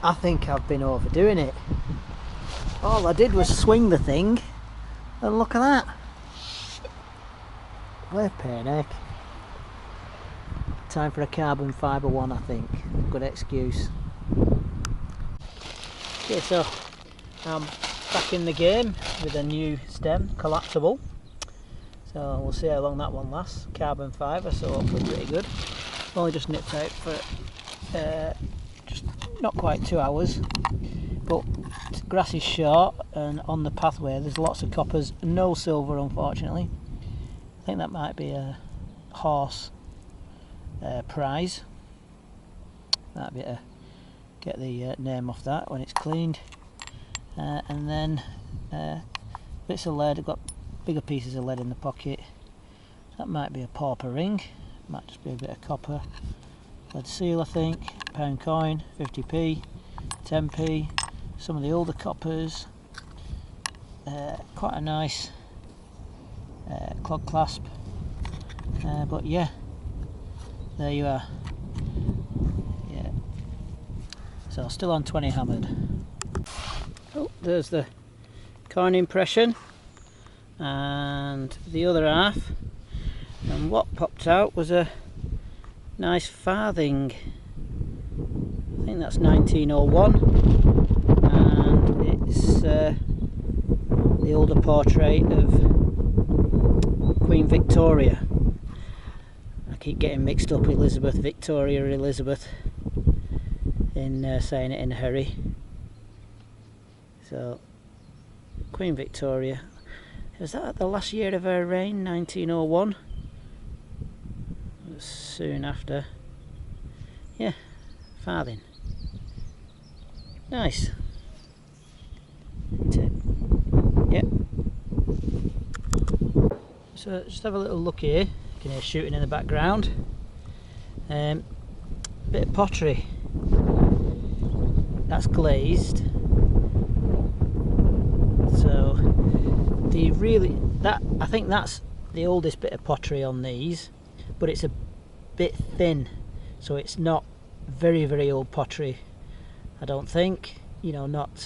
I think I've been overdoing it. All I did was swing the thing, and look at that. Flipping heck. Time for a carbon fibre one, I think. Good excuse. Okay, so I'm back in the game with a new stem, collapsible. So we'll see how long that one lasts. Carbon fibre, so hopefully pretty good. Only just nipped out for just not quite 2 hours. But grass is short, and on the pathway there's lots of coppers, no silver unfortunately. I think that might be a horse prize. Might be to get the name off that when it's cleaned. And then bits of lead. I've got bigger pieces of lead in the pocket. That might be a pauper ring, might just be a bit of copper. Lead seal, I think, pound coin, 50p, 10p, some of the older coppers, quite a nice clog clasp, but yeah, there you are. Yeah, so still on 20 hammered. Oh, there's the coin impression and the other half, and what popped out was a nice farthing. I think that's 1901, and it's the older portrait of Queen Victoria. I keep getting mixed up Elizabeth, Victoria, Elizabeth in saying it in a hurry. So Queen Victoria, was that the last year of her reign, 1901? Soon after. Yeah, farthing. Nice. Yep. So just have a little look here. You can hear shooting in the background. Bit of pottery. That's glazed. So I think that's the oldest bit of pottery on these, but it's a bit thin, so it's not very old pottery, I don't think. You know, not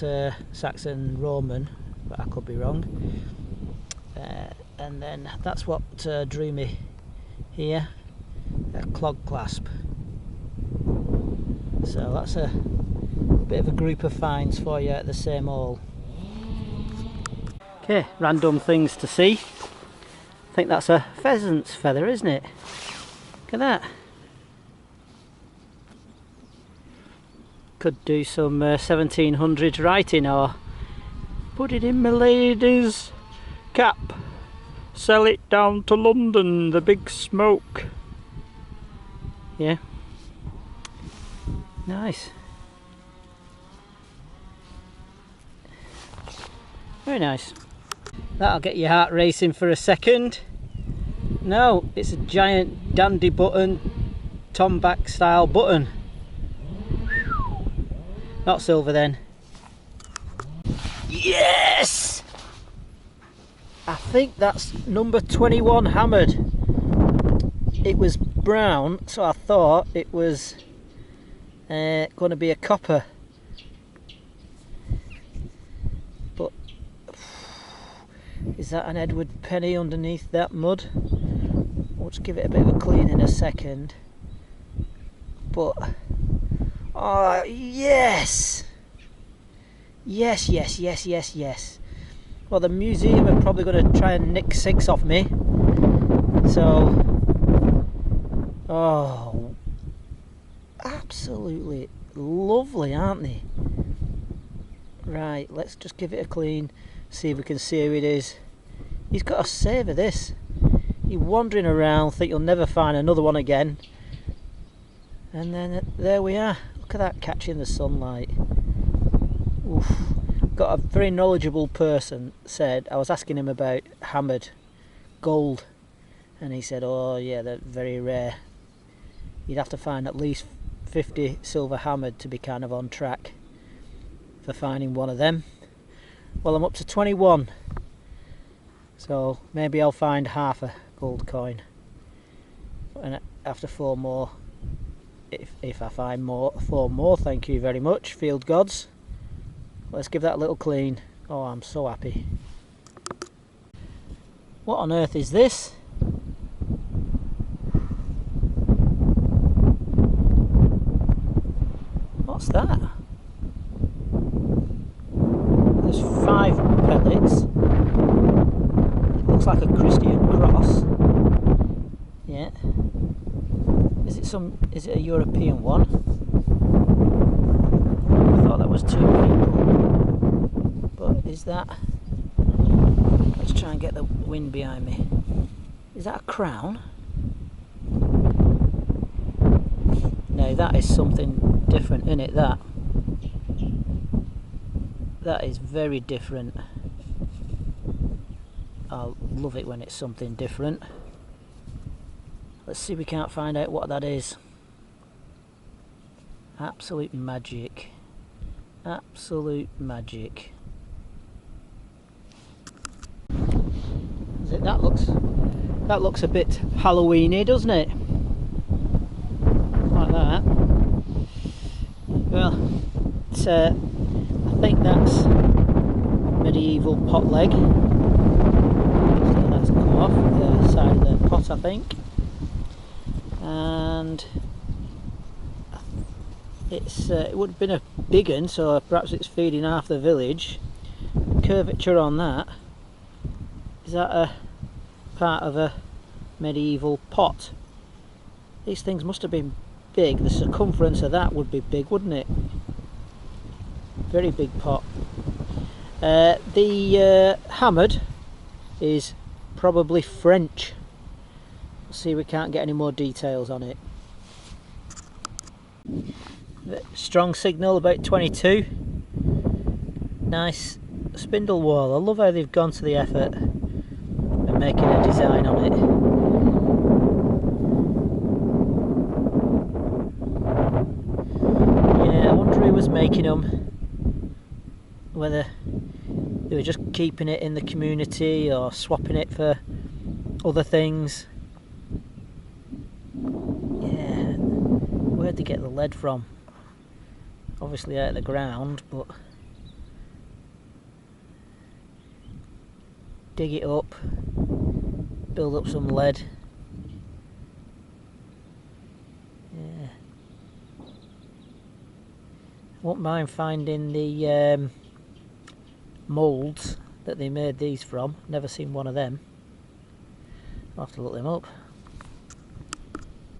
Saxon Roman, but I could be wrong. And then that's what drew me here, a clog clasp. So that's a bit of a group of finds for you at the same hole. Okay, random things to see. I think that's a pheasant's feather, isn't it? Look at that. Could do some 1700s writing, or put it in my lady's cap, sell it down to London, the big smoke. Yeah, nice, very nice. That'll get your heart racing for a second. No, it's a giant dandy button, tomback style button. Not silver then. Yes! I think that's number 21 hammered. It was brown, so I thought it was going to be a copper. But is that an Edward penny underneath that mud? We'll just give it a bit of a clean in a second. But oh yes! Yes, yes, yes, yes, yes. Well, the museum are probably going to try and nick 6 off me. So, oh, absolutely lovely, aren't they? Right, let's just give it a clean, see if we can see who it is. He's got to savour this. You're wandering around, think you'll never find another one again. And then there we are. Look at that catching the sunlight. Oof. Got a very knowledgeable person said, I was asking him about hammered gold, and he said, oh yeah, they're very rare. You'd have to find at least 50 silver hammered to be kind of on track for finding one of them. Well, I'm up to 21, so maybe I'll find half a gold coin, and after 4 more if I find four more, thank you very much, field gods. Let's give that a little clean. Oh, I'm so happy. What on earth is this? What's that? There's 5 pellets. It looks like a Christian cross. Yeah. Is it a European one? I thought that was 2 people. But is that... Let's try and get the wind behind me. Is that a crown? No, that is something different, isn't it? That is very different. I love it when it's something different. Let's see if we can't find out what that is. Absolute magic. Absolute magic. That looks a bit Halloweeny, doesn't it? Like that. Well, it's, I think that's medieval pot leg. So that's come off the side of the pot, I think. And it would have been a big one, so perhaps it's feeding half the village. Curvature on that. Is that a part of a medieval pot? These things must have been big. The circumference of that would be big, wouldn't it? Very big pot. The hammered is probably French. Let's see if we can't get any more details on it. Strong signal, about 22. Nice spindle whorl. I love how they've gone to the effort of making a design on it. Yeah, I wonder who was making them. Whether they were just keeping it in the community or swapping it for other things. Yeah, where'd they get the lead from? Obviously out of the ground, but dig it up, build up some lead. Yeah, I won't mind finding the moulds that they made these from. Never seen one of them. I'll have to look them up.